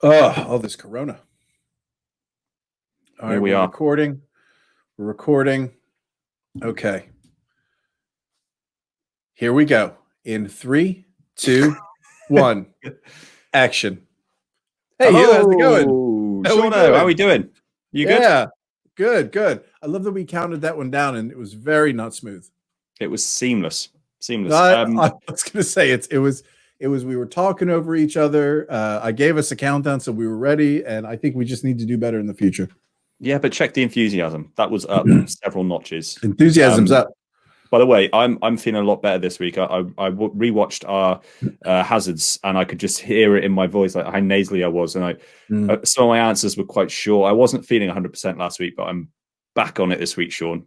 Oh, all this Corona. All right, Here we are. recording. We're recording. Okay. Here we go. In 3, 2, 1. Action. Hey, Hello. Huw, how's it going? Shawn, how are we doing? You good? Yeah, good. I love that we counted that one down, and it was very not smooth. It was seamless. I was going to say it was. We were talking over each other. I gave us a countdown, so we were ready, and I think we just need to do better in the future. Yeah, but check the enthusiasm. That was up several notches. Enthusiasm's up. By the way, I'm feeling a lot better this week. I rewatched our hazards, and I could just hear it in my voice, like how nasally I was, and some of my answers were quite short. I wasn't feeling 100% last week, but I'm back on it this week, Shawn.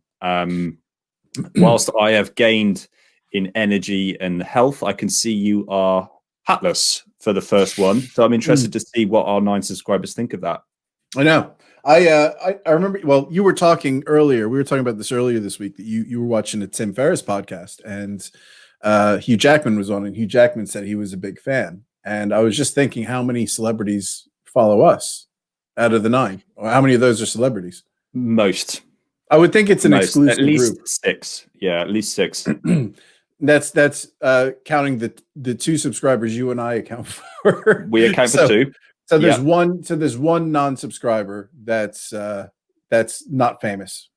Whilst I have gained in energy and health, I can see you are hatless for the first one. So I'm interested to see what our 9 subscribers think of that. I know. I remember. Well, you were talking earlier. We were talking about this earlier this week that you were watching a Tim Ferriss podcast, and Hugh Jackman was on, and Hugh Jackman said he was a big fan. And I was just thinking, how many celebrities follow us out of the 9? Or how many of those are celebrities? Most. I would think it's an exclusive at least group. 6. Yeah, at least 6. That's counting the 2 subscribers you and I account for. We account for 2. So there's one. So there's one non-subscriber that's not famous.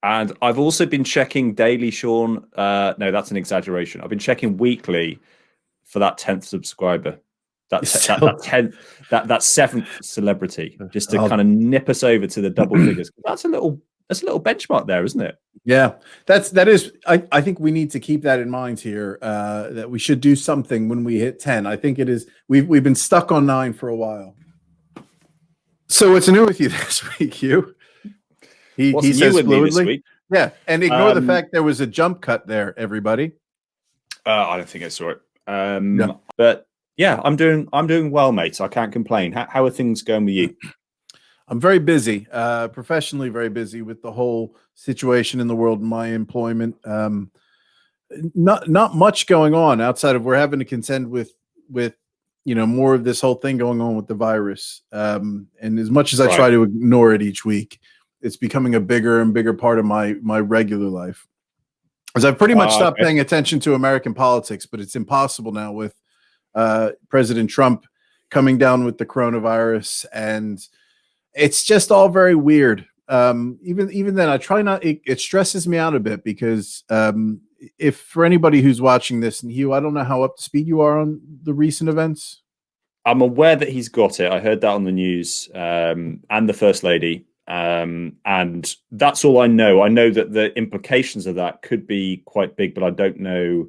And I've also been checking daily, Shawn. No, that's an exaggeration. I've been checking weekly for that 10th subscriber. That 7th celebrity, just to kind of nip us over to the double figures. That's a little benchmark there, isn't it? Yeah, that is. I think we need to keep that in mind here. That we should do something when we hit 10. I think it is. We've been stuck on 9 for a while. So what's new with you this week, Huw? He says fluidly. Yeah, and ignore the fact there was a jump cut there, everybody. I don't think I saw it. No. But yeah, I'm doing well, mate. I can't complain. How are things going with you? I'm very busy, professionally very busy with the whole situation in the world and my employment. Not much going on outside of we're having to contend with more of this whole thing going on with the virus. And as much as I try to ignore it each week, it's becoming a bigger and bigger part of my regular life. As I've pretty much stopped paying attention to American politics, but it's impossible now with President Trump coming down with the coronavirus, and it's just all very weird. Even then, I try not. It stresses me out a bit because if for anybody who's watching this, and Huw, I don't know how up to speed you are on the recent events. I'm aware that he's got it. I heard that on the news, and the First Lady, and that's all I know. I know that the implications of that could be quite big, but I don't know.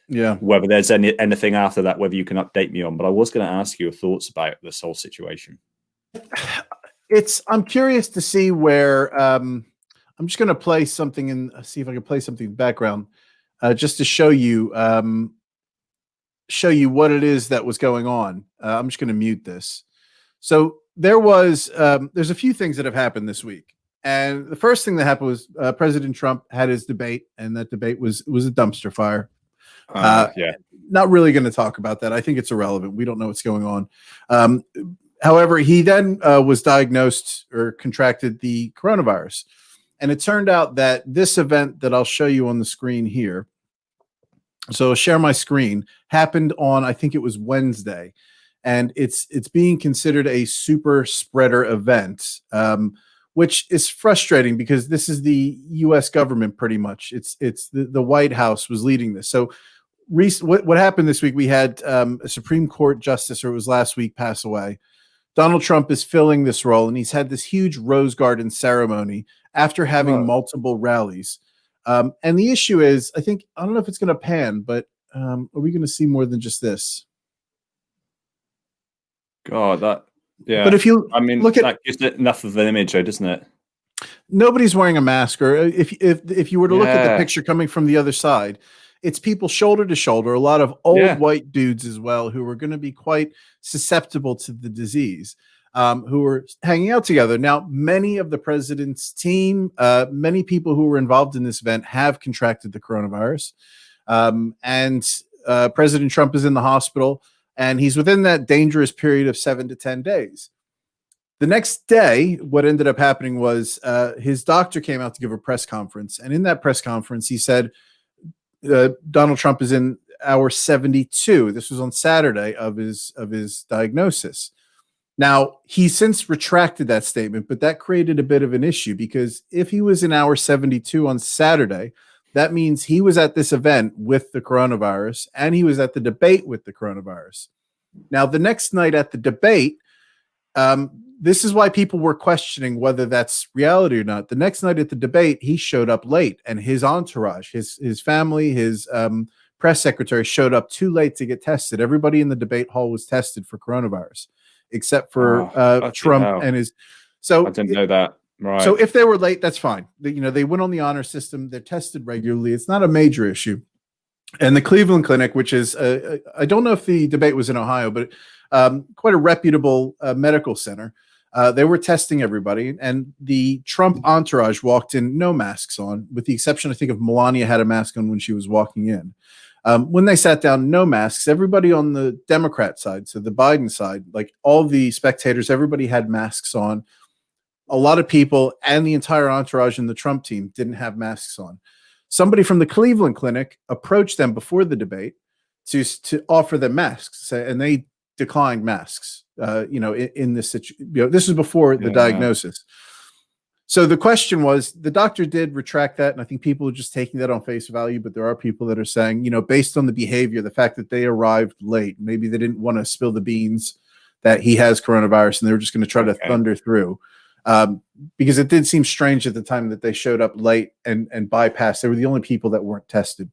Yeah, whether there's anything after that, whether you can update me on. But I was going to ask you your thoughts about this whole situation. I'm curious to see where I'm just going to play something and see if I can play something in the background just to show you what it is that was going on. I'm just going to mute this. So there's a few things that have happened this week. And the first thing that happened was President Trump had his debate, and that debate was a dumpster fire. Not really going to talk about that. I think it's irrelevant. We don't know what's going on. However, he then was diagnosed or contracted the coronavirus. And it turned out that this event that I'll show you on the screen here, so I'll share my screen, happened on, I think it was Wednesday. And it's being considered a super spreader event, which is frustrating because this is the U.S. government pretty much. It's the White House was leading this. So what happened this week, we had a Supreme Court justice, or it was last week, pass away. Donald Trump is filling this role, and he's had this huge Rose Garden ceremony after having multiple rallies. And the issue is, I don't know if it's going to pan, but are we going to see more than just this? God, But if you look at that, gives it enough of an image, though, doesn't it? Nobody's wearing a mask, or if you were to look at the picture coming from the other side, it's people shoulder to shoulder, a lot of old white dudes as well, who are going to be quite susceptible to the disease, who are hanging out together. Now, many of the president's team, many people who were involved in this event have contracted the coronavirus. And President Trump is in the hospital. and he's within that dangerous period of 7 to 10 days. The next day, what ended up happening was his doctor came out to give a press conference, and in that press conference, he said Donald Trump is in hour 72. This was on Saturday of his diagnosis. Now, he's since retracted that statement, but that created a bit of an issue because if he was in hour 72 on Saturday, that means he was at this event with the coronavirus and he was at the debate with the coronavirus. Now, the next night at the debate, this is why people were questioning whether that's reality or not. The next night at the debate, he showed up late, and his entourage, his family, his press secretary showed up too late to get tested. Everybody in the debate hall was tested for coronavirus, except for Trump and his. So I didn't know that. Right. So if they were late, that's fine. They went on the honor system. They're tested regularly. It's not a major issue. And the Cleveland Clinic, which is I don't know if the debate was in Ohio, but quite a reputable medical center. They were testing everybody, and the Trump entourage walked in, no masks on, with the exception, I think, of Melania had a mask on when she was walking in. When they sat down, no masks. Everybody on the Democrat side, so the Biden side, like all the spectators, everybody had masks on. A lot of people and the entire entourage in the Trump team didn't have masks on. Somebody from the Cleveland Clinic approached them before the debate to offer them masks, and they declined masks. In this situation, this is before the diagnosis. So the question was, the doctor did retract that, and I think people are just taking that on face value. But there are people that are saying, based on the behavior, the fact that they arrived late, maybe they didn't want to spill the beans that he has coronavirus, and they were just going to try to thunder through. Because it did seem strange at the time that they showed up late and bypassed. They were the only people that weren't tested.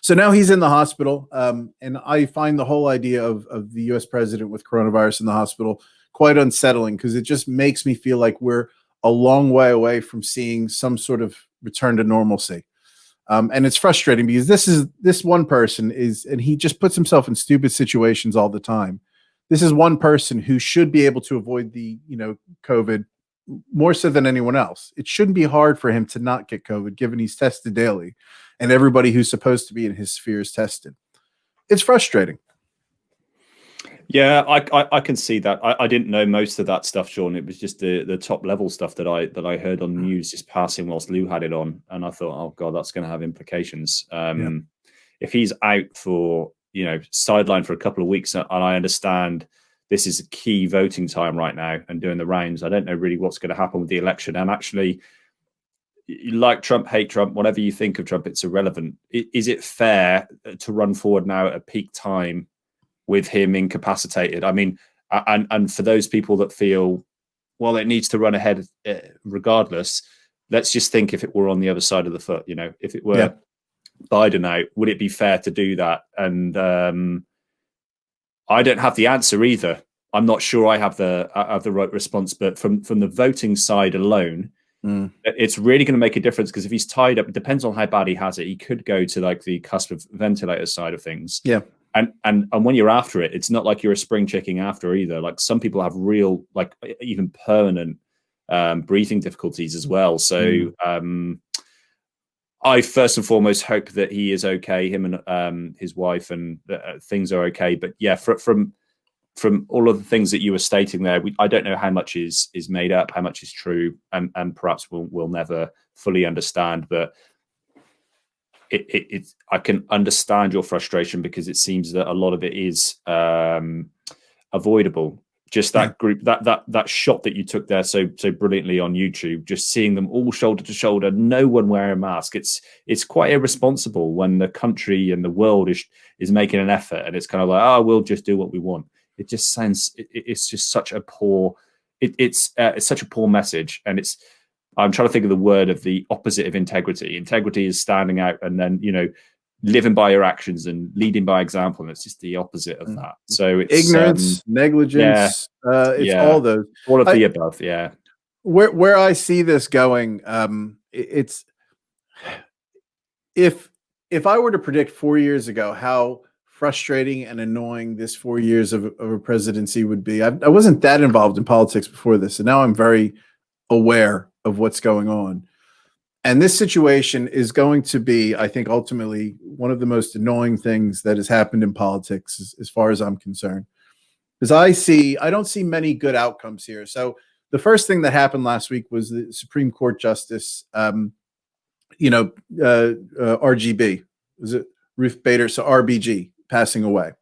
So now he's in the hospital, and I find the whole idea of the U.S. president with coronavirus in the hospital quite unsettling, because it just makes me feel like we're a long way away from seeing some sort of return to normalcy. And it's frustrating because this one person and he just puts himself in stupid situations all the time. This is one person who should be able to avoid the COVID more so than anyone else. It shouldn't be hard for him to not get COVID, given he's tested daily and everybody who's supposed to be in his sphere is tested. It's frustrating. Yeah, I can see that. I didn't know most of that stuff, Shawn. It was just the top level stuff that I heard on the news just passing whilst Lou had it on, and I thought, oh god, that's going to have implications. If he's out for sidelined for a couple of weeks, and I understand this is a key voting time right now and doing the rounds, I don't know really what's going to happen with the election. And actually, you like Trump, hate Trump, whatever you think of Trump, it's irrelevant. Is it fair to run forward now at a peak time with him incapacitated? I mean, and for those people that feel, well, it needs to run ahead regardless, let's just think if it were on the other side of the foot, if it were Biden out, would it be fair to do that? And I don't have the answer either. I'm not sure I have the right response, but from the voting side alone, it's really going to make a difference, because if he's tied up, it depends on how bad he has it. He could go to like the cusp of ventilator side of things. Yeah. And when you're after it, it's not like you're a spring chicken after either. Like some people have real, like even permanent breathing difficulties as well. So I first and foremost hope that he is okay, him and his wife, and things are okay. But yeah, from all of the things that you were stating there, I don't know how much is made up, how much is true, and perhaps we'll never fully understand. But I can understand your frustration, because it seems that a lot of it is avoidable. Just that group, that shot that you took there so brilliantly on YouTube, just seeing them all shoulder to shoulder, no one wearing a mask. It's quite irresponsible when the country and the world is making an effort, and it's kind of like, oh, we'll just do what we want. It just sounds, it's just such a poor, it's such a poor message. And I'm trying to think of the word of the opposite of integrity. Integrity is standing out and then, living by your actions and leading by example. And it's just the opposite of that. So it's ignorance, negligence. It's all those. All of the above. Yeah. Where I see this going, it's if I were to predict 4 years ago how frustrating and annoying this 4 years of a presidency would be, I wasn't that involved in politics before this, and now I'm very aware of what's going on. And this situation is going to be, I think, ultimately one of the most annoying things that has happened in politics, as far as I'm concerned. Because I don't see many good outcomes here. So the first thing that happened last week was the Supreme Court Justice, RGB, was it Ruth Bader? So RBG passing away,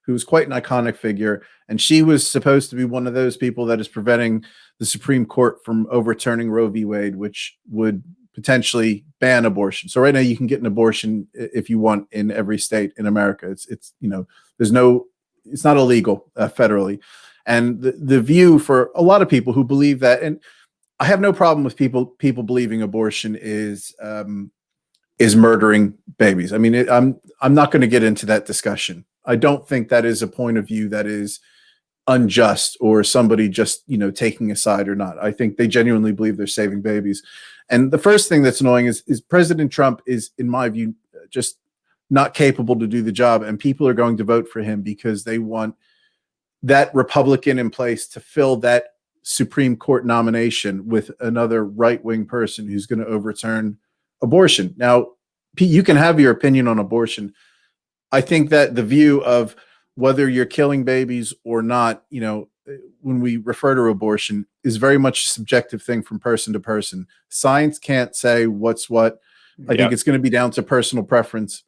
who was quite an iconic figure. And she was supposed to be one of those people that is preventing the Supreme Court from overturning Roe v. Wade, which would potentially ban abortion. So right now you can get an abortion if you want in every state in America. It's not illegal federally. And the view for a lot of people who believe that, and I have no problem with people believing abortion is murdering babies. I mean, I'm not going to get into that discussion. I don't think that is a point of view that is unjust or somebody just, taking a side or not. I think they genuinely believe they're saving babies. And the first thing that's annoying is President Trump is, in my view, just not capable to do the job. And people are going to vote for him because they want that Republican in place to fill that Supreme Court nomination with another right-wing person who's going to overturn abortion. Now, Pete, you can have your opinion on abortion. I think that the view of whether you're killing babies or not, when we refer to abortion, is very much a subjective thing from person to person. Science can't say what's what. I think it's going to be down to personal preference.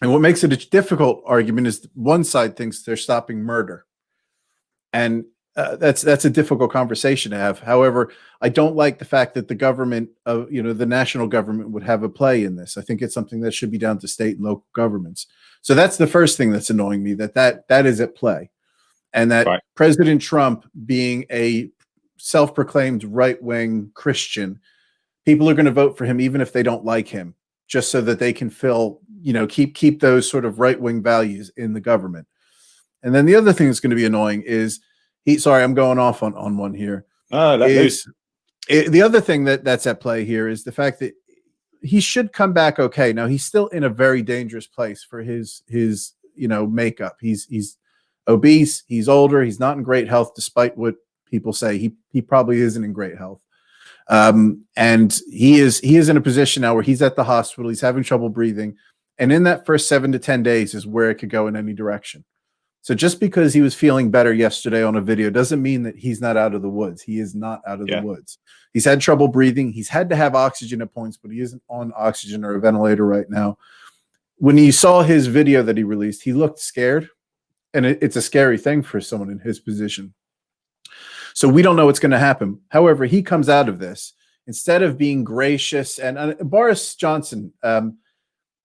And what makes it a difficult argument is one side thinks they're stopping murder. And that's a difficult conversation to have. However, I don't like the fact that the government, the national government, would have a play in this. I think it's something that should be down to state and local governments. So that's the first thing that's annoying me, that is at play. And that right. President Trump, being a self-proclaimed right-wing Christian, people are going to vote for him even if they don't like him, just so that they can keep those sort of right-wing values in the government. And then the other thing that's going to be annoying is I'm going off on one here. The other thing that's at play here is the fact that he should come back okay. Now, he's still in a very dangerous place for his makeup. He's obese, he's older, he's not in great health, despite what people say. He probably isn't in great health. And he is in a position now where he's at the hospital, he's having trouble breathing. And in that first 7 to 10 days is where it could go in any direction. So just because he was feeling better yesterday on a video doesn't mean that he's not out of the woods. He is not out of the woods. He's had trouble breathing. He's had to have oxygen at points, but he isn't on oxygen or a ventilator right now. When you saw his video that he released, he looked scared. And it's a scary thing for someone in his position. So we don't know what's going to happen. However, he comes out of this, instead of being gracious, and Boris Johnson,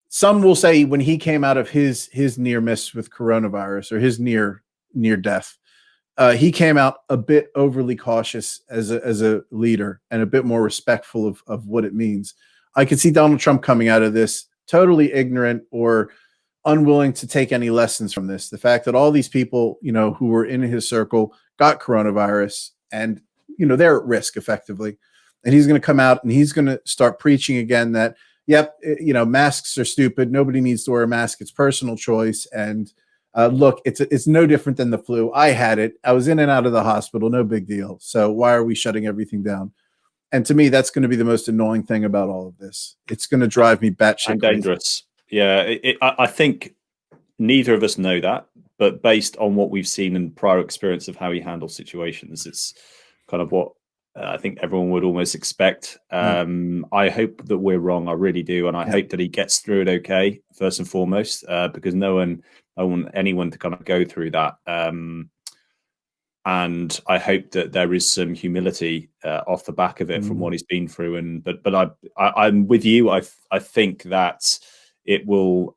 some will say when he came out of his near miss with coronavirus, or his near death, he came out a bit overly cautious as a leader and a bit more respectful of what it means. I could see Donald Trump coming out of this totally ignorant or unwilling to take any lessons from this. The fact that all these people, who were in his circle got coronavirus, and, they're at risk effectively. And he's going to come out and he's going to start preaching again that, yep, masks are stupid. Nobody needs to wear a mask. It's personal choice. And look, it's no different than the flu. I had it. I was in and out of the hospital. No big deal. So why are we shutting everything down? And to me, that's going to be the most annoying thing about all of this. It's going to drive me batshit and dangerous. Yeah, I think neither of us know that, but based on what we've seen in prior experience of how he handles situations, it's kind of what I think everyone would almost expect. I hope that we're wrong. I really do. And I hope that he gets through it okay, first and foremost, because I want anyone to kind of go through that. And I hope that there is some humility off the back of it from what he's been through. But I'm with you. I think that it will,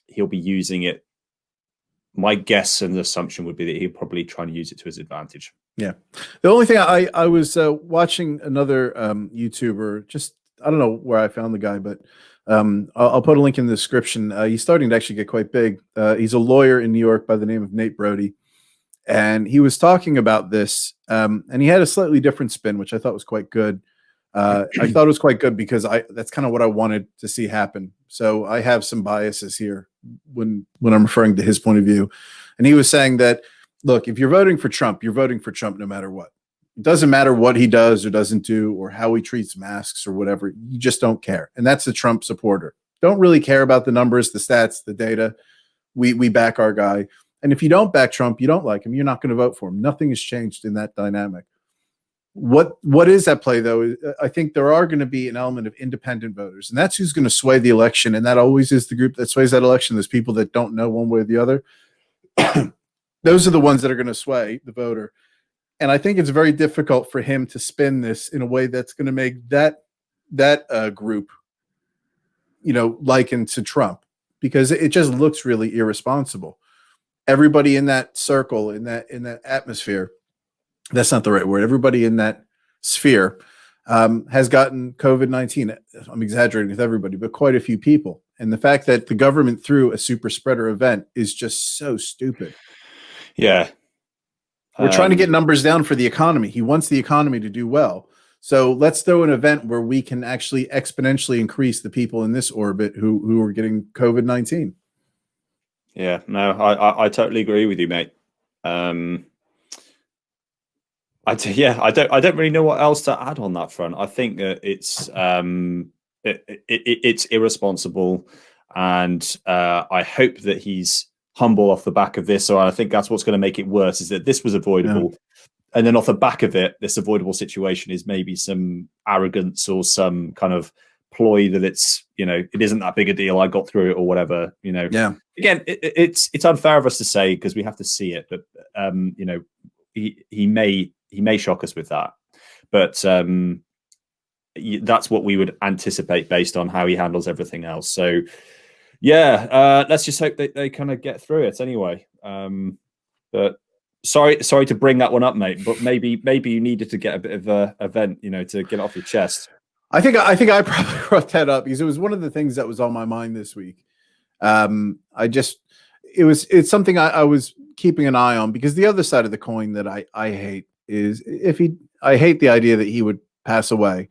he'll be using it. My guess and assumption would be that he'll probably try and use it to his advantage. Yeah. The only thing I was watching another YouTuber, just, I don't know where I found the guy, but I'll put a link in the description. He's starting to actually get quite big. He's a lawyer in New York by the name of Nate Brody. And he was talking about this, and he had a slightly different spin, which I thought was quite good. I thought it was quite good because that's kind of what I wanted to see happen. So I have some biases here when I'm referring to his point of view. And he was saying that, look, if you're voting for Trump, you're voting for Trump no matter what. It doesn't matter what he does or doesn't do or how he treats masks or whatever. You just don't care. And that's a Trump supporter. Don't really care about the numbers, the stats, the data. We back our guy. And if you don't back Trump, you don't like him, you're not going to vote for him. Nothing has changed in that dynamic. What is at play, though? I think there are going to be an element of independent voters, and that's who's going to sway the election. And that always is the group that sways that election. There's people that don't know one way or the other. Those are the ones that are going to sway the voter. And I think it's very difficult for him to spin this in a way that's going to make that group, likened to Trump, because it just looks really irresponsible. Everybody in that circle, in that atmosphere, that's not the right word. Everybody in that sphere has gotten COVID-19. I'm exaggerating with everybody, but quite a few people. And the fact that the government threw a super spreader event is just so stupid. Yeah. We're trying to get numbers down for the economy. He wants the economy to do well. So let's throw an event where we can actually exponentially increase the people in this orbit who are getting COVID-19. Yeah, no, I totally agree with you, mate. I don't really know what else to add on that front. I think that it's irresponsible, and I hope that he's humble off the back of this. So I think that's what's going to make it worse, is that this was avoidable. Yeah. And then off the back of it, this avoidable situation is maybe some arrogance or some kind of ploy that it's, it isn't that big a deal. I got through it or whatever, Yeah. Again, it's unfair of us to say because we have to see it, but he may shock us with that, but that's what we would anticipate based on how he handles everything else. So yeah, let's just hope that they kind of get through it anyway. But sorry to bring that one up, mate, but maybe you needed to get a bit of a event, to get it off your chest. I think I probably brought that up because it was one of the things that was on my mind this week. It's something I was keeping an eye on, because the other side of the coin that I hate is I hate the idea that he would pass away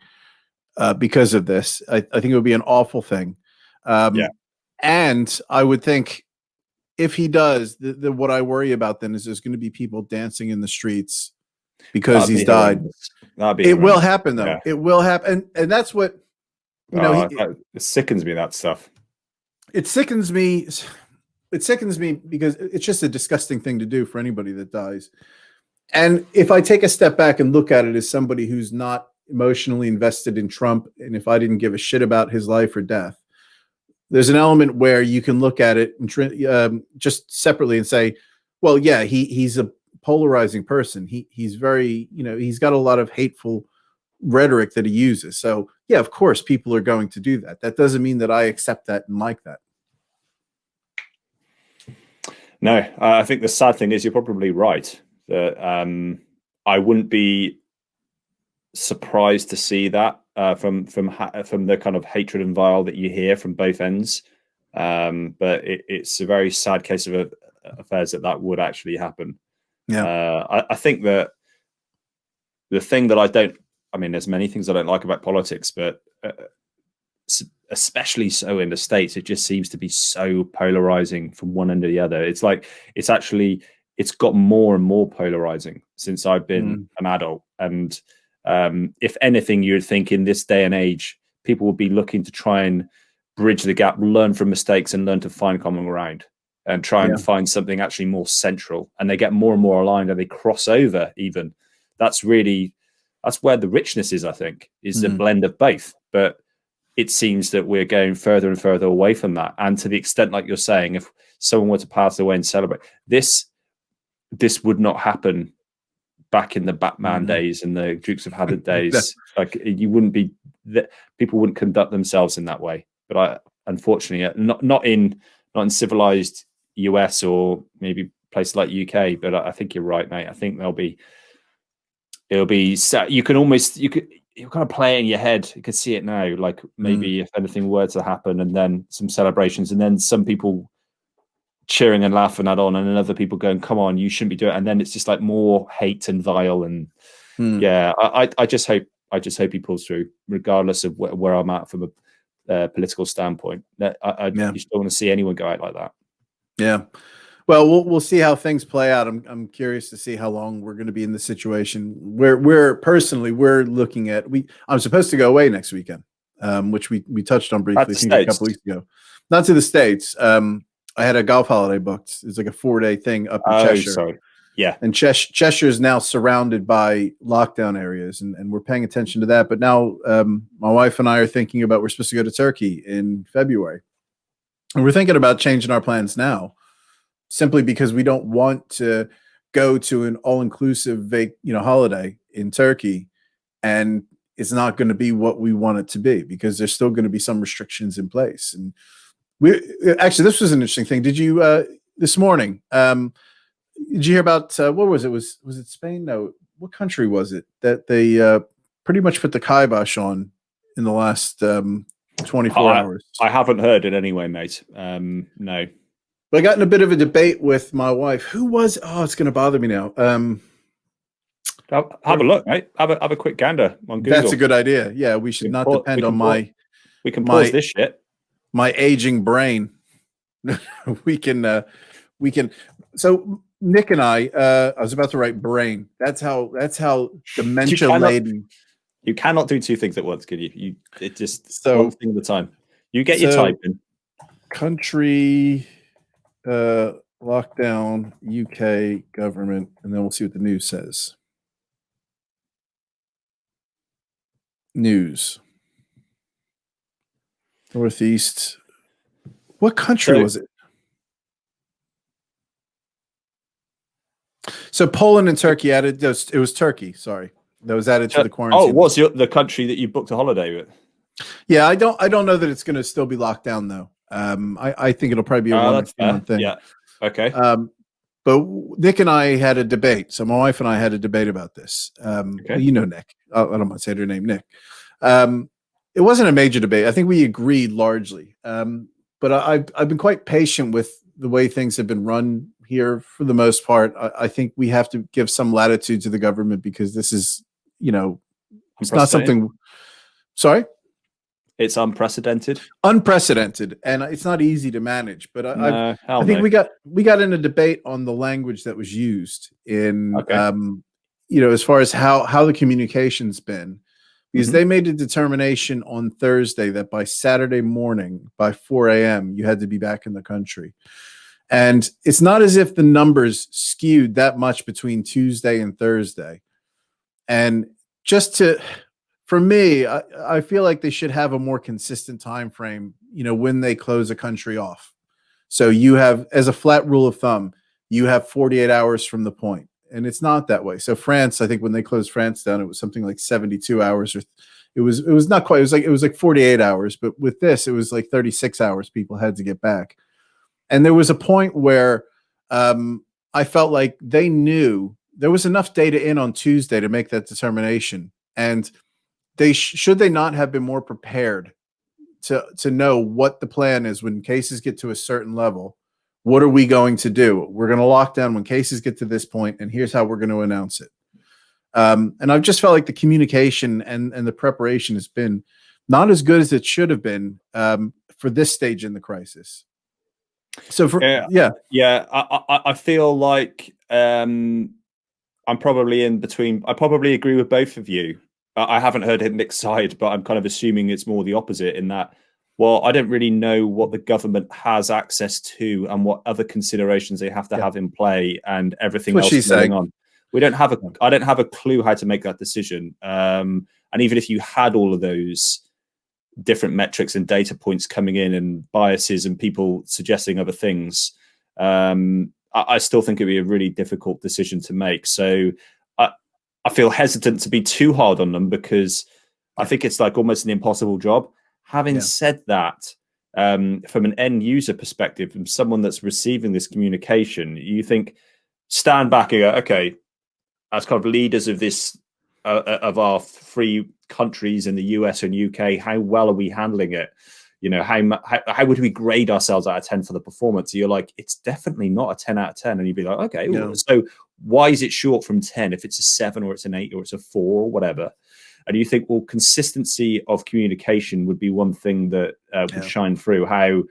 because of this. I think it would be an awful thing. Yeah. And I would think if he does, what I worry about then is there's going to be people dancing in the streets because he's died. It will happen, though. Yeah. It will happen. And that's what, it sickens me, that stuff. It sickens me. It sickens me because it's just a disgusting thing to do for anybody that dies. And if I take a step back and look at it as somebody who's not emotionally invested in Trump, and if I didn't give a shit about his life or death, there's an element where you can look at it and just separately and say, well, yeah, he's a polarizing person. He's very, he's got a lot of hateful rhetoric that he uses. So yeah, of course, people are going to do that. That doesn't mean that I accept that and like that. No, I think the sad thing is you're probably right. That I wouldn't be surprised to see that from the kind of hatred and vile that you hear from both ends. But it's a very sad case of affairs that would actually happen. Yeah, I think that the thing that there's many things I don't like about politics, but especially so in the States, it just seems to be so polarizing from one end to the other. It's like it's got more and more polarizing since I've been an adult. And if anything, you would think in this day and age, people would be looking to try and bridge the gap, learn from mistakes, and learn to find common ground and try and find something actually more central. And they get more and more aligned, and they cross over even. That's where the richness is, I think, is a blend of both. But it seems that we're going further and further away from that. And to the extent, like you're saying, if someone were to pass away and celebrate, this would not happen back in the Batman days and the Dukes of Hazzard days. Like you wouldn't be, people wouldn't conduct themselves in that way. But unfortunately, not in civilized US or maybe places like UK. But I think you're right, mate. I think you're kind of play it in your head. You can see it now. Like maybe if anything were to happen, and then some celebrations, and then some people cheering and laughing that on, and then other people going, "Come on, you shouldn't be doing it." And then it's just like more hate and vile. And yeah, I just hope he pulls through, regardless of where I'm at from a political standpoint. I just don't want to see anyone go out like that. Yeah. Well, we'll see how things play out. I'm curious to see how long we're going to be in this situation. We're personally we're looking at I'm supposed to go away next weekend, which we touched on briefly, I think a couple weeks ago. Not to the States. I had a golf holiday booked. It's like a 4-day thing up in Cheshire. Sorry. Yeah. And Cheshire is now surrounded by lockdown areas, and we're paying attention to that. But now my wife and I are thinking about, we're supposed to go to Turkey in February. And we're thinking about changing our plans now, simply because we don't want to go to an all-inclusive holiday in Turkey, and it's not going to be what we want it to be, because there's still going to be some restrictions in place. And actually, this was an interesting thing. Did you this morning? Did you hear about what was it? Was it Spain? No, what country was it that they pretty much put the kibosh on in the last 24 hours? I haven't heard it anyway, mate. No. But I got in a bit of a debate with my wife. Who was? Oh, it's going to bother me now. Have a look, mate. Have a quick gander on Google. That's a good idea. Yeah, we should not depend on my. We can pause this shit. My aging brain. we can. So Nick and I was about to write brain. That's how dementia laden. You cannot do two things at once, can you? It just one thing at a time. You get your type in. Country lockdown, UK government, and then we'll see what the news says. News. Northeast. What country was it? So Poland and Turkey added. It was Turkey. Sorry, that was added to the quarantine. Oh, it was the country that you booked a holiday with? Yeah, I don't know that it's going to still be locked down though. I think it'll probably be a 1 or 2 month thing. Yeah. Okay. But Nick and I had a debate. So my wife and I had a debate about this. Okay. You know Nick. I don't want to say her name, Nick. It wasn't a major debate. I think we agreed largely. But I've been quite patient with the way things have been run here for the most part. I think we have to give some latitude to the government, because this is, it's not something. Sorry? It's unprecedented. Unprecedented, and it's not easy to manage. But I think we got in a debate on the language that was used in, as far as how the communication's been, because they made a determination on Thursday that by Saturday morning, by 4 a.m., you had to be back in the country. And it's not as if the numbers skewed that much between Tuesday and Thursday. And for me, I feel like they should have a more consistent time frame, when they close a country off. So you have, as a flat rule of thumb, you have 48 hours from the point. And it's not that way. So France, I think when they closed France down, it was something like 72 hours, or it was not quite, it was like 48 hours. But with this, it was like 36 hours people had to get back. And there was a point where I felt like they knew there was enough data in on Tuesday to make that determination. And should they not have been more prepared to know what the plan is when cases get to a certain level? What are we going to do? We're going to lock down when cases get to this point, and here's how we're going to announce it. And I've just felt like the communication and the preparation has been not as good as it should have been for this stage in the crisis. So I feel like I'm probably in between. I probably agree with both of you. I haven't heard Nick's side, but I'm kind of assuming it's more the opposite in that, well, I don't really know what the government has access to and what other considerations they have to have in play and everything else going on. I don't have a clue how to make that decision. And even if you had all of those different metrics and data points coming in and biases and people suggesting other things, I still think it'd be a really difficult decision to make. So I feel hesitant to be too hard on them, because I think it's like almost an impossible job. Having said that, from an end user perspective, from someone that's receiving this communication, you think, stand back and go, okay, as kind of leaders of this, of our three countries in the US and UK, how well are we handling it? How would we grade ourselves out of 10 for the performance? You're like, it's definitely not a 10 out of 10. And you'd be like, okay, so why is it short from 10? If it's a 7 or it's an 8 or it's a 4 or whatever. And you think, well, consistency of communication would be one thing that would shine through. How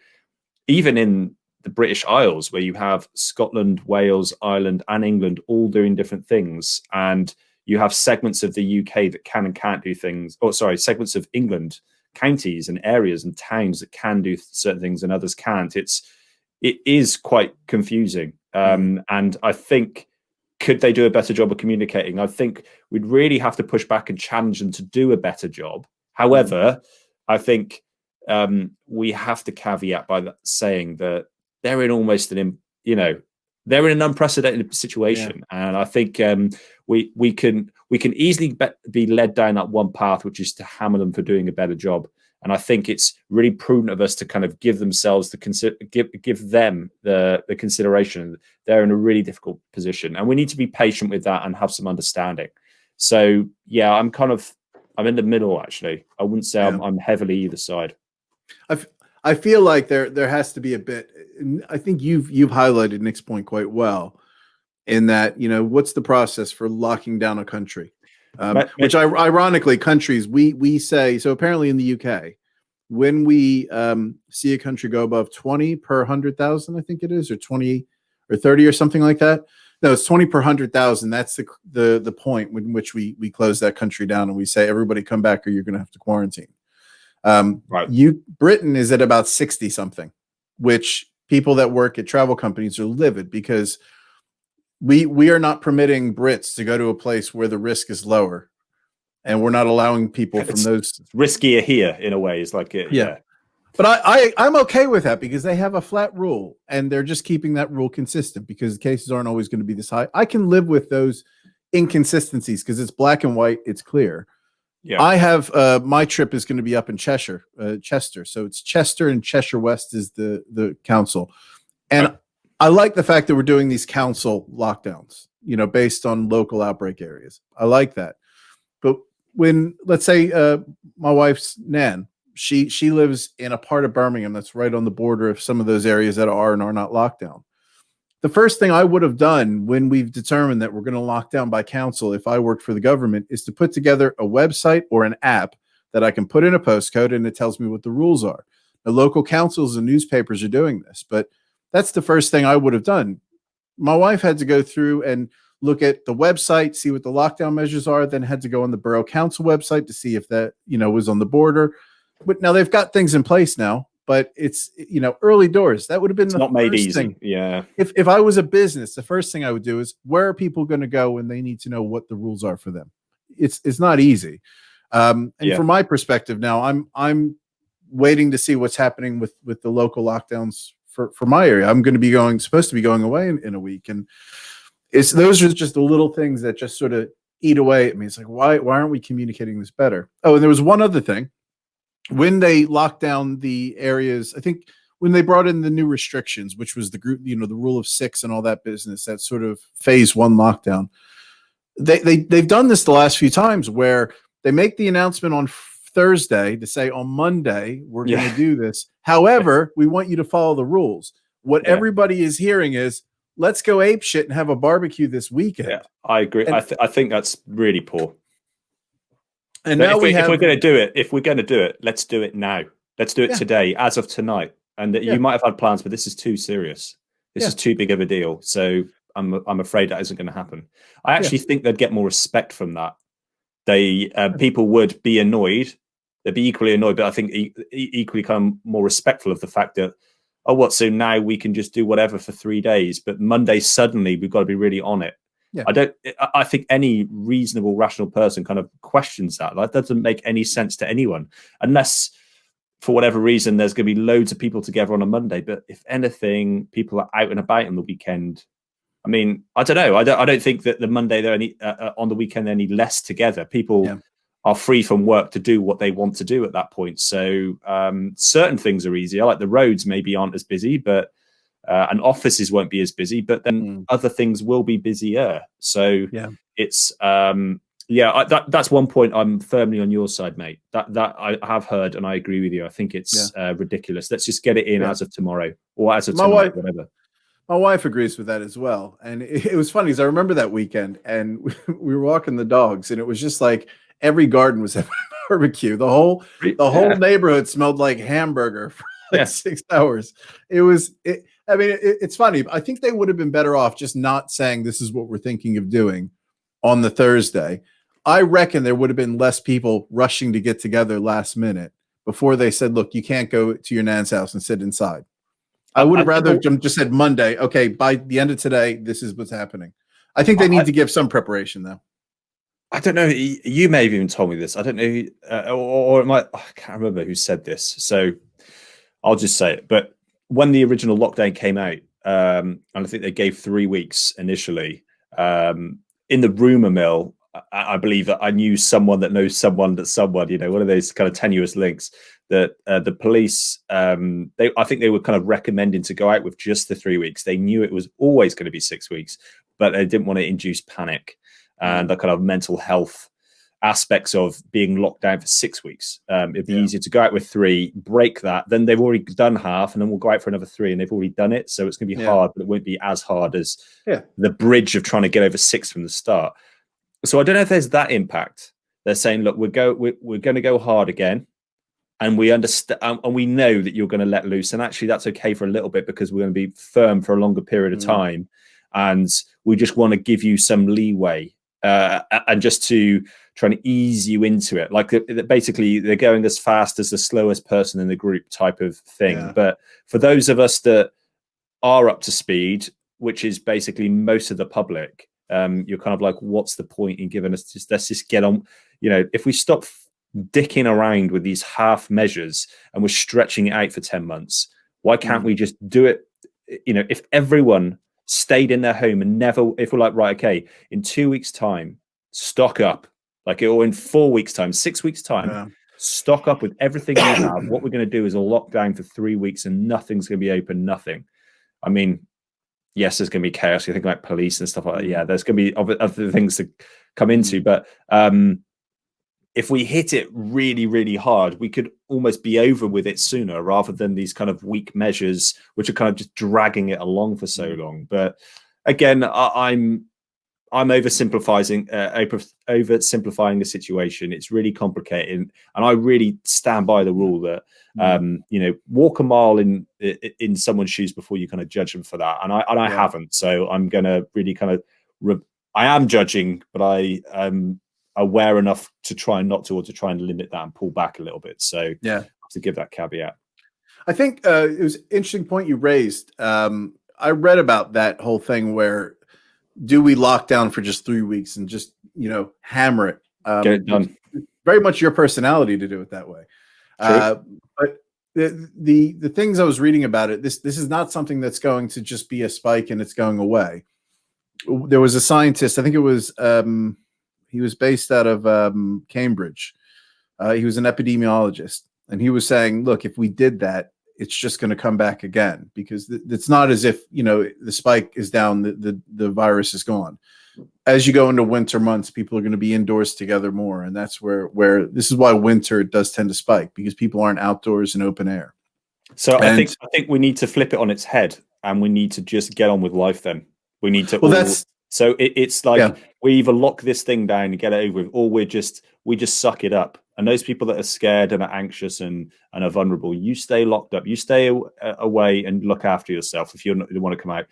even in the British Isles, where you have Scotland, Wales, Ireland, and England all doing different things, and you have segments of the UK that can and can't do things. Oh, sorry, segments of England, counties and areas and towns that can do certain things and others can't. It is quite confusing, and I think, could they do a better job of communicating? I think we'd really have to push back and challenge them to do a better job. However, I think we have to caveat by that, saying that they're in almost they're in an unprecedented situation, and I think we can easily be led down that one path, which is to hammer them for doing a better job. And I think it's really prudent of us to kind of give themselves give them the consideration. They're in a really difficult position, and we need to be patient with that and have some understanding. So yeah, I'm in the middle, actually. I wouldn't say I'm heavily either side. I feel like there has to be a bit. I think you've highlighted Nick's point quite well, in that, what's the process for locking down a country? Which ironically, countries we say, so apparently in the UK, when we see a country go above 20 per 100,000, I think it is, or 20 or 30 or something like that. No, it's 20 per 100,000. That's the point in which we close that country down and we say, everybody come back or you're going to have to quarantine. Right. Britain is at about 60 something, which people that work at travel companies are livid, because we are not permitting Brits to go to a place where the risk is lower, and we're not allowing people from those. It's riskier here in a way. It's like yeah. But I'm okay with that, because they have a flat rule and they're just keeping that rule consistent, because cases aren't always going to be this high. I can live with those inconsistencies because it's black and white. It's clear. Yeah. I have my trip is going to be up in Chester. So it's Chester, and Cheshire West is the council. And right. I like the fact that we're doing these council lockdowns, based on local outbreak areas. I like that. But when, let's say, my wife's Nan, she lives in a part of Birmingham that's right on the border of some of those areas that are and are not locked down. The first thing I would have done when we've determined that we're going to lock down by council, if I worked for the government, is to put together a website or an app that I can put in a postcode and it tells me what the rules are. The local councils and newspapers are doing this, but that's the first thing I would have done. My wife had to go through and look at the website, see what the lockdown measures are, then had to go on the borough council website to see if that, was on the border. But now they've got things in place now, but it's, early doors. That would have been the not made easy. Thing. Yeah. If I was a business, the first thing I would do is, where are people going to go when they need to know what the rules are for them? It's not easy. And from my perspective now, I'm waiting to see what's happening with the local lockdowns for my area. I'm going to be supposed to be going away in a week. And those are just the little things that just sort of eat away at me. It's like, why aren't we communicating this better? Oh, and there was one other thing. When they locked down the areas, I think when they brought in the new restrictions, which was the group, the rule of 6 and all that business, that sort of phase 1 lockdown, they've done this the last few times, where they make the announcement on Thursday to say on Monday, we're going to do this. However, we want you to follow the rules. What everybody is hearing is, let's go ape shit and have a barbecue this weekend. Yeah, I agree. I think that's really poor. And now if we're going to do it, let's do it now. Let's do it today, as of tonight. And you might have had plans, but this is too serious. This is too big of a deal. So I'm afraid that isn't going to happen. I actually think they'd get more respect from that. People would be annoyed. They'd be equally annoyed, but I think equally kind of more respectful of the fact that, so now we can just do whatever for 3 days, but Monday suddenly we've got to be really on it. Yeah. I think any reasonable, rational person kind of questions that. That doesn't make any sense to anyone, unless for whatever reason there's going to be loads of people together on a Monday. But if anything, people are out and about on the weekend. I mean, I don't know. I don't think that the Monday they're on the weekend they're any less together. People are free from work to do what they want to do at that point. So certain things are easier, like the roads maybe aren't as busy, but and offices won't be as busy, but then other things will be busier. So it's that's one point I'm firmly on your side, mate. That I have heard and I agree with you. I think it's ridiculous. Let's just get it in as of tomorrow or as of tonight, whatever. My wife agrees with that as well. And it was funny because I remember that weekend and we were walking the dogs and it was just like every garden was having a barbecue. The whole neighborhood smelled like hamburger for like 6 hours. I mean, it's funny. I think they would have been better off just not saying this is what we're thinking of doing on the Thursday. I reckon there would have been less people rushing to get together last minute before they said, look, you can't go to your nan's house and sit inside. I would have rather just said Monday, okay, by the end of today, this is what's happening. I think they need to give some preparation, though. I don't know. You may have even told me this. I don't know, or it might. I can't remember who said this. So I'll just say it. But when the original lockdown came out, and I think they gave 3 weeks initially, in the rumor mill, I believe that I knew someone that knows someone that someone, one of those kind of tenuous links that the police, I think they were kind of recommending to go out with just the 3 weeks. They knew it was always going to be 6 weeks, but they didn't want to induce panic and the kind of mental health aspects of being locked down for 6 weeks. It'd be easier to go out with 3, break that, then they've already done half, and then we'll go out for another 3, and they've already done it. So it's going to be hard, but it won't be as hard as the bridge of trying to get over 6 from the start. So I don't know if there's that impact. They're saying, look, we're going to go hard again, and we understand, and we know that you're going to let loose, and actually that's okay for a little bit because we're going to be firm for a longer period of time, and we just want to give you some leeway, and just to try and ease you into it. Like basically they're going as fast as the slowest person in the group type of thing. But for those of us that are up to speed, which is basically most of the public, you're kind of like, what's the point in giving us let's just get on. If we stop dicking around with these half measures and we're stretching it out for 10 months, why can't we just do it? If everyone stayed in their home and if we're like, right, okay, in 2 weeks time, stock up, or in 4 weeks time, 6 weeks time, stock up with everything you have. What we're going to do is a lockdown for 3 weeks and nothing's going to be open, nothing. I mean, yes, there's going to be chaos. You think like police and stuff like that. Yeah, there's going to be other things to come into. But if we hit it really, really hard, we could almost be over with it sooner rather than these kind of weak measures, which are kind of just dragging it along for so long. But again, I'm oversimplifying the situation. It's really complicated, and I really stand by the rule that walk a mile in someone's shoes before you kind of judge them for that. And I haven't, so I'm going to really kind of I am judging, but I am aware enough to try not to, or to try and limit that and pull back a little bit. So to give that caveat. I think it was an interesting point you raised. I read about that whole thing where do we lock down for just 3 weeks and just, hammer it? Get it done. Very much your personality to do it that way. But the things I was reading about it, this is not something that's going to just be a spike and it's going away. There was a scientist, I think it was, he was based out of Cambridge. He was an epidemiologist, and he was saying, look, if we did that, it's just going to come back again, because it's not as if, the spike is down, the virus is gone. As you go into winter months, people are going to be indoors together more. And that's where this is why winter does tend to spike, because people aren't outdoors in open air. So I think we need to flip it on its head, and we need to just get on with life then. We need to it's like we either lock this thing down and get it over with, or we just suck it up. And those people that are scared and are anxious and are vulnerable, you stay locked up, you stay away and look after yourself. If you want to come out,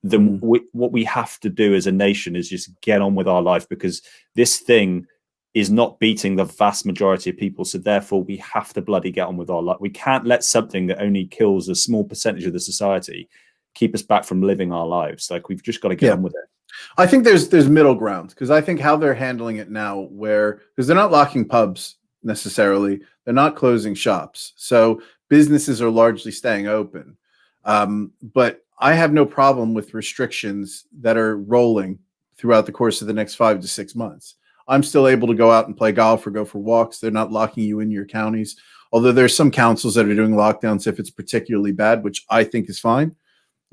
then what we have to do as a nation is just get on with our life, because this thing is not beating the vast majority of people. So therefore we have to bloody get on with our life. We can't let something that only kills a small percentage of the society keep us back from living our lives. Like, we've just got to get on with it. I think there's middle ground, because I think how they're handling it now, because they're not locking pubs necessarily, they're not closing shops, so businesses are largely staying open. But I have no problem with restrictions that are rolling throughout the course of the next 5 to 6 months. I'm still able to go out and play golf or go for walks. They're not locking you in your counties, although there's some councils that are doing lockdowns if it's particularly bad, which I think is fine.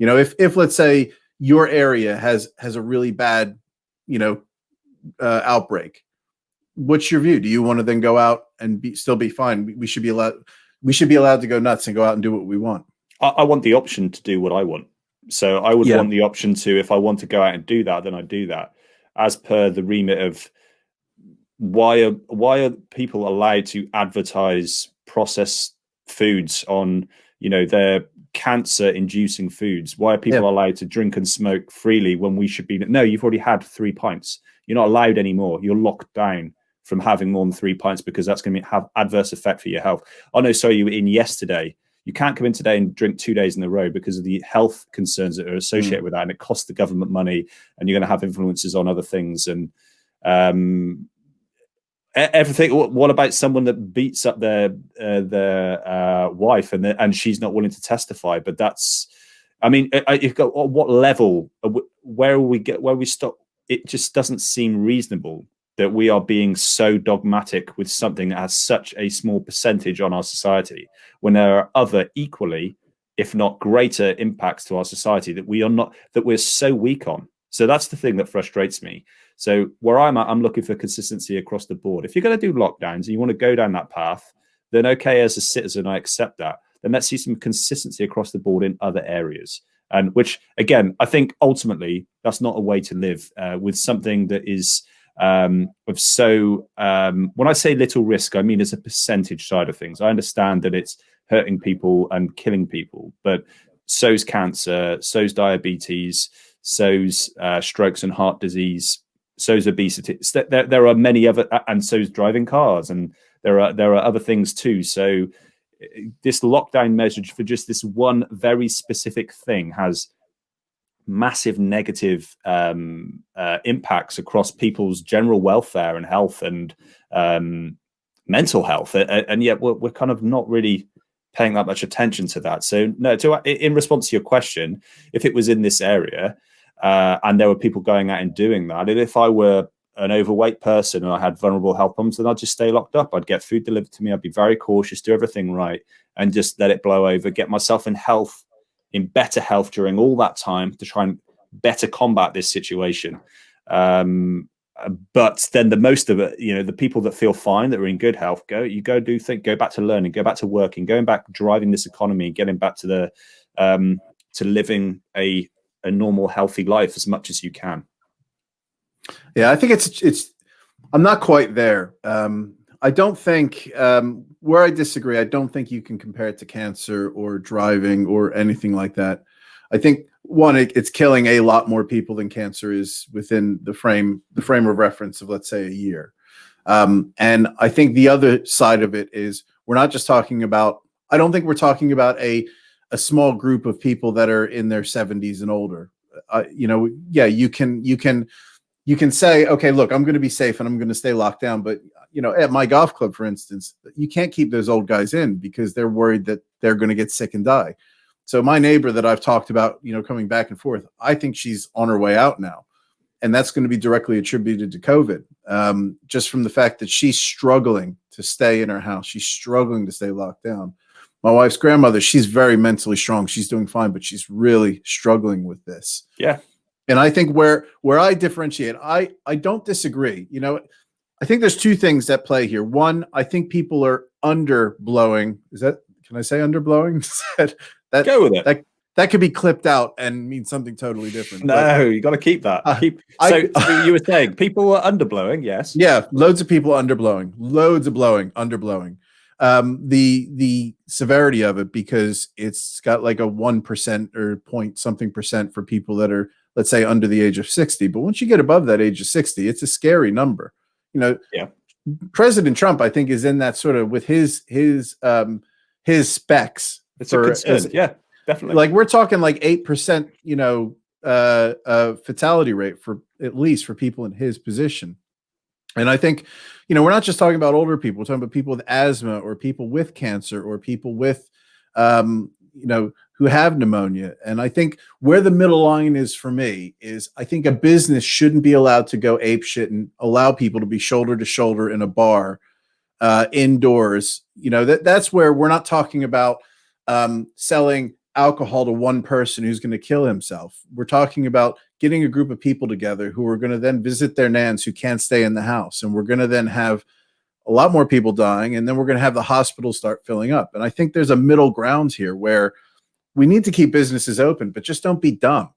If let's say your area has a really bad, outbreak, what's your view? Do you want to then go out and still be fine? We should be allowed to go nuts and go out and do what we want. I want the option to do what I want. So I would want the option to, if I want to go out and do that, then I do that, as per the remit of why are people allowed to advertise processed foods on, their cancer-inducing foods? Why are people allowed to drink and smoke freely when we should be? No, you've already had 3 pints. You're not allowed anymore. You're locked down from having more than 3 pints because that's going to have adverse effect for your health. Oh no, sorry, you were in yesterday. You can't come in today and drink 2 days in a row because of the health concerns that are associated with that, and it costs the government money, and you're going to have influences on other things and everything. What about someone that beats up their wife and she's not willing to testify? But that's, I mean, you've got what level? Where we stop? It just doesn't seem reasonable that we are being so dogmatic with something that has such a small percentage on our society, when there are other equally, if not greater, impacts to our society that we're so weak on. So that's the thing that frustrates me. So where I'm at, I'm looking for consistency across the board. If you're going to do lockdowns and you want to go down that path, then okay, as a citizen, I accept that. Then let's see some consistency across the board in other areas. And which, again, I think ultimately that's not a way to live with something that is of so, when I say little risk, I mean as a percentage side of things. I understand that it's hurting people and killing people, but so's cancer, so's diabetes, so's strokes and heart disease, so's obesity. There are many other, and so's driving cars, and there are other things too. So this lockdown measure for just this one very specific thing has massive negative impacts across people's general welfare and health and mental health, and yet we're kind of not really paying that much attention to that. So no, in response to your question, if it was in this area and there were people going out and doing that, and if I were an overweight person and I had vulnerable health problems, then I'd just stay locked up. I'd get food delivered to me. I'd be very cautious, do everything right, and just let it blow over, get myself in better health during all that time to try and better combat this situation. But then the most of it, the people that feel fine, that are in good health, go back to learning, go back to working, going back, driving this economy, getting back to the to living a normal, healthy life as much as you can. Yeah, I think it's. I'm not quite there. I don't think where I disagree. I don't think you can compare it to cancer or driving or anything like that. I think one, it's killing a lot more people than cancer is within the frame of reference of, let's say, a year. And I think the other side of it is we're not just talking about. I don't think we're talking about a small group of people that are in their 70s and older. Yeah, you can say, okay, look, I'm going to be safe and I'm going to stay locked down. But, at my golf club, for instance, you can't keep those old guys in because they're worried that they're going to get sick and die. So my neighbor that I've talked about, coming back and forth, I think she's on her way out now. And that's going to be directly attributed to COVID, just from the fact that she's struggling to stay in her house. She's struggling to stay locked down. My wife's grandmother, she's very mentally strong. She's doing fine, but she's really struggling with this. Yeah. And I think where I differentiate, I don't disagree. I think there's two things at play here. One, I think people are underblowing. Can I say underblowing? Go with it. That could be clipped out and mean something totally different. No, you got to keep that. So you were saying people were underblowing, yes? Yeah, loads of people underblowing. Loads of underblowing. The severity of it, because it's got like a 1% or point something percent for people that are, let's say, under the age of 60. But once you get above that age of 60, it's a scary number. Yeah. President Trump, I think, is in that sort of with his specs. It's a concern. Yeah, definitely. Like we're talking like 8%, fatality rate for at least for people in his position. And I think, we're not just talking about older people. We're talking about people with asthma or people with cancer or people with, who have pneumonia. And I think where the middle line is for me is I think a business shouldn't be allowed to go apeshit and allow people to be shoulder to shoulder in a bar indoors. That's where we're not talking about selling alcohol to one person who's going to kill himself. We're talking about getting a group of people together who are going to then visit their nans who can't stay in the house. And we're going to then have a lot more people dying. And then we're going to have the hospitals start filling up. And I think there's a middle ground here where we need to keep businesses open, but just don't be dumb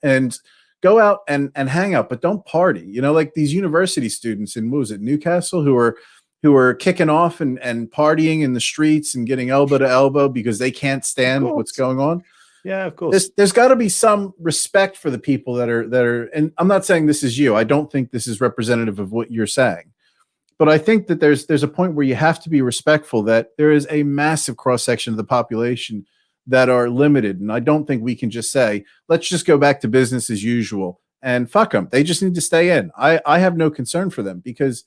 and go out and hang out, but don't party. Like these university students in, what was it, Newcastle, who who are kicking off and partying in the streets and getting elbow to elbow because they can't stand what's going on. Yeah, of course. There's got to be some respect for the people that are, and I'm not saying this is you. I don't think this is representative of what you're saying, but I think that there's a point where you have to be respectful that there is a massive cross section of the population that are limited, and I don't think we can just say let's just go back to business as usual and fuck them. They just need to stay in. I have no concern for them because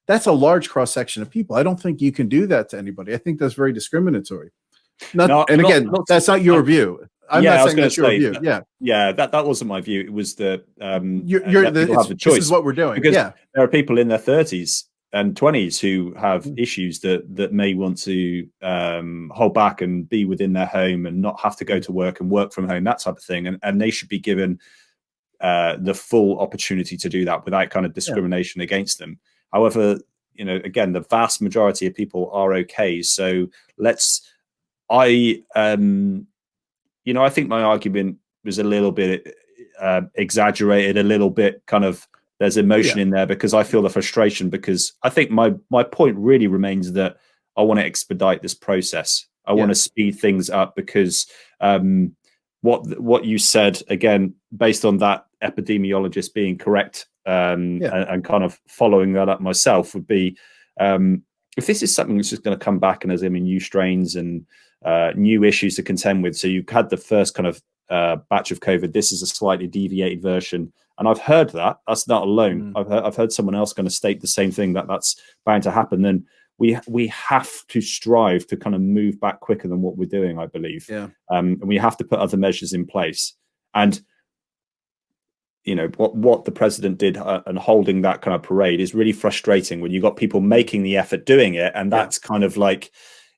that's a large cross section of people. I don't think you can do that to anybody. I think that's very discriminatory. That's not your view. I'm not saying that's your view. That wasn't my view. It was the have the choice. This is what we're doing because there are people in their 30s and 20s who have issues that may want to hold back and be within their home and not have to go to work and work from home, that type of thing, and they should be given the full opportunity to do that without kind of discrimination against them. However, again, the vast majority of people are okay. So I think my argument was a little bit exaggerated, a little bit kind of there's emotion in there because I feel the frustration, because I think my point really remains that I want to expedite this process. I want to speed things up because what you said, again, based on that epidemiologist being correct, and kind of following that up myself would be, if this is something that's just going to come back and there's new strains and new issues to contend with. So you had the first kind of batch of COVID. This is a slightly deviated version, and I've heard that's not alone. I've heard someone else going to state the same thing, that's bound to happen. Then we have to strive to kind of move back quicker than what we're doing, I believe. And we have to put other measures in place. And what the president did and holding that kind of parade is really frustrating when you got people making the effort doing it, and that's kind of like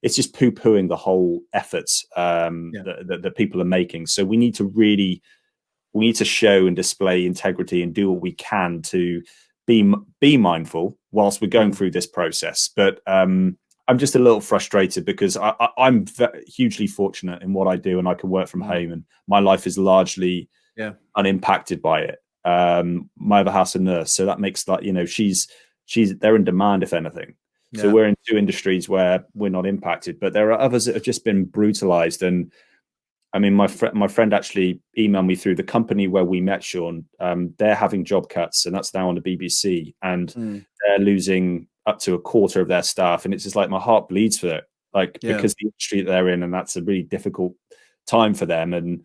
it's just poo-pooing the whole efforts that people are making. So we need to show and display integrity and do what we can to be mindful whilst we're going through this process. But I'm just a little frustrated because I'm hugely fortunate in what I do, and I can work from home, and my life is largely unimpacted by it. My other half's a nurse, so that makes that they're in demand if anything. So we're in two industries where we're not impacted, but there are others that have just been brutalized. And I mean, my friend actually emailed me through the company where we met, Shawn. They're having job cuts, and that's now on the BBC, and they're losing up to a quarter of their staff. And it's just like my heart bleeds for it, because the industry that they're in, and that's a really difficult time for them. And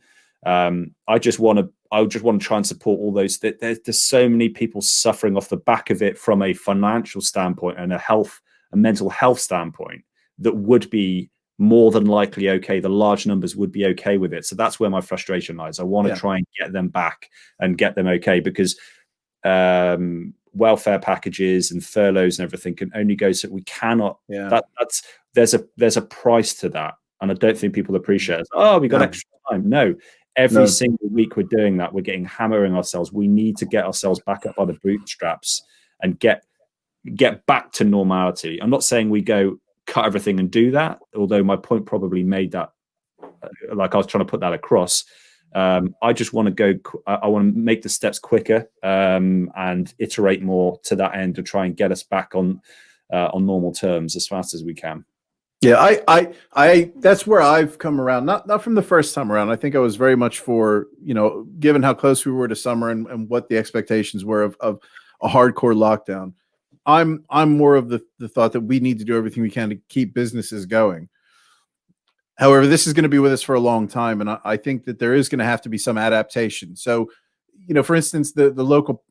I just want to try and support all those. There's so many people suffering off the back of it from a financial standpoint and a mental health standpoint that would be more than likely okay. The large numbers would be okay with it. So that's where my frustration lies. I want to try and get them back and get them okay, because welfare packages and furloughs and everything can only go so we cannot. There's a price to that, and I don't think people appreciate it. Oh, we got extra time. No. Every single week we're doing that. We're hammering ourselves. We need to get ourselves back up by the bootstraps and get back to normality. I'm not saying we go cut everything and do that, although my point probably made that, like I was trying to put that across. I just want to go. I want to make the steps quicker and iterate more to that end to try and get us back on normal terms as fast as we can. Yeah, I that's where I've come around. Not from the first time around. I think I was very much for, given how close we were to summer and what the expectations were of a hardcore lockdown. I'm more of the thought that we need to do everything we can to keep businesses going. However, this is going to be with us for a long time, and I think that there is going to have to be some adaptation. So, for instance, the local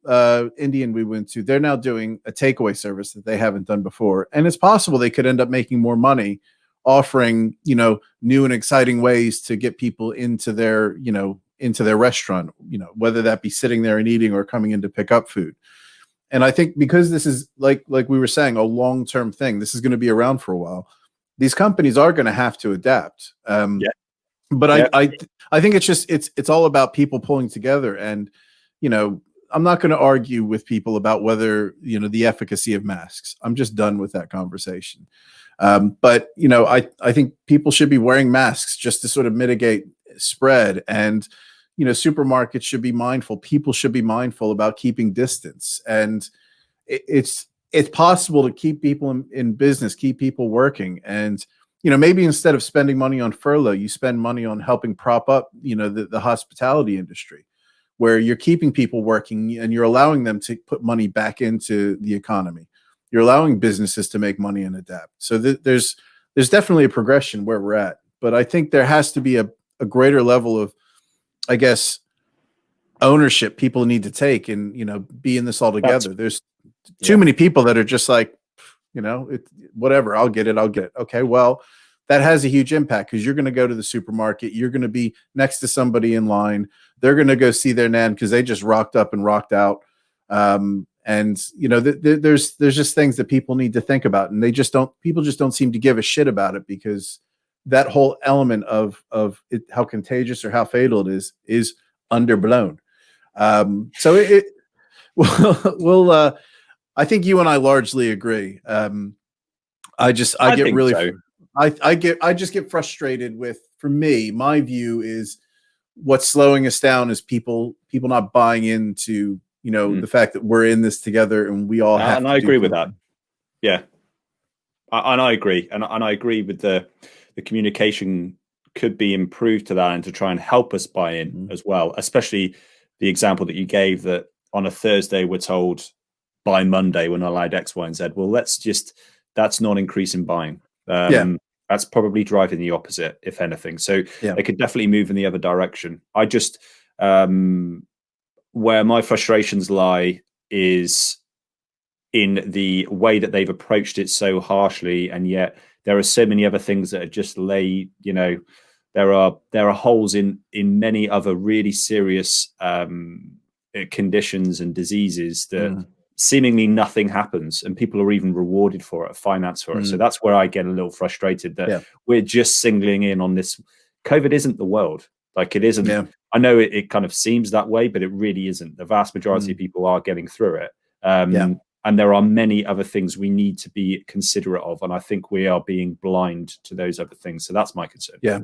Indian we went to, they're now doing a takeaway service that they haven't done before, and it's possible they could end up making more money offering new and exciting ways to get people into their restaurant, whether that be sitting there and eating or coming in to pick up food. And I think because this is like we were saying, a long-term thing, this is going to be around for a while. These companies are going to have to adapt. But I think it's all about people pulling together. And, I'm not going to argue with people about whether, the efficacy of masks. I'm just done with that conversation. But, I think people should be wearing masks just to sort of mitigate spread. And, supermarkets should be mindful. People should be mindful about keeping distance. And it's it's possible to keep people in business, keep people working. And, you know, maybe instead of spending money on furlough, you spend money on helping prop up, you know, the hospitality industry, where you're keeping people working and you're allowing them to put money back into the economy. You're allowing businesses to make money and adapt. So there's definitely a progression where we're at. But I think there has to be a greater level of, I guess, ownership people need to take and, you know, be in this all together. There's too many people that are just like, you know, whatever, I'll get it. Okay, well, that has a huge impact because you're going to go to the supermarket. You're going to be next to somebody in line. They're going to go see their nan because they just rocked up and rocked out. And, you know, there's just things that people need to think about. And people just don't seem to give a shit about it because that whole element of it, how contagious or how fatal it is underblown. So we'll I think you and I largely agree. I just get frustrated with, for me, my view is what's slowing us down is people not buying into, you know, the fact that we're in this together and we all have and to I agree do with that. Yeah. And I agree. And I agree with the communication could be improved to that and to try and help us buy in as well, especially the example that you gave that on a Thursday we're told by Monday we're not allowed X, Y, and Z. Well, that's not increasing buying. That's probably driving the opposite, if anything. So they could definitely move in the other direction. I just where my frustrations lie is in the way that they've approached it so harshly, and yet there are so many other things that are just you know, there are holes in many other really serious conditions and diseases that seemingly nothing happens, and people are even rewarded for it, financed for it. So that's where I get a little frustrated that we're just singling in on this. COVID isn't the world. Like, it isn't. Yeah. I know it kind of seems that way, but it really isn't. The vast majority of people are getting through it. And there are many other things we need to be considerate of. And I think we are being blind to those other things. So that's my concern. Yeah.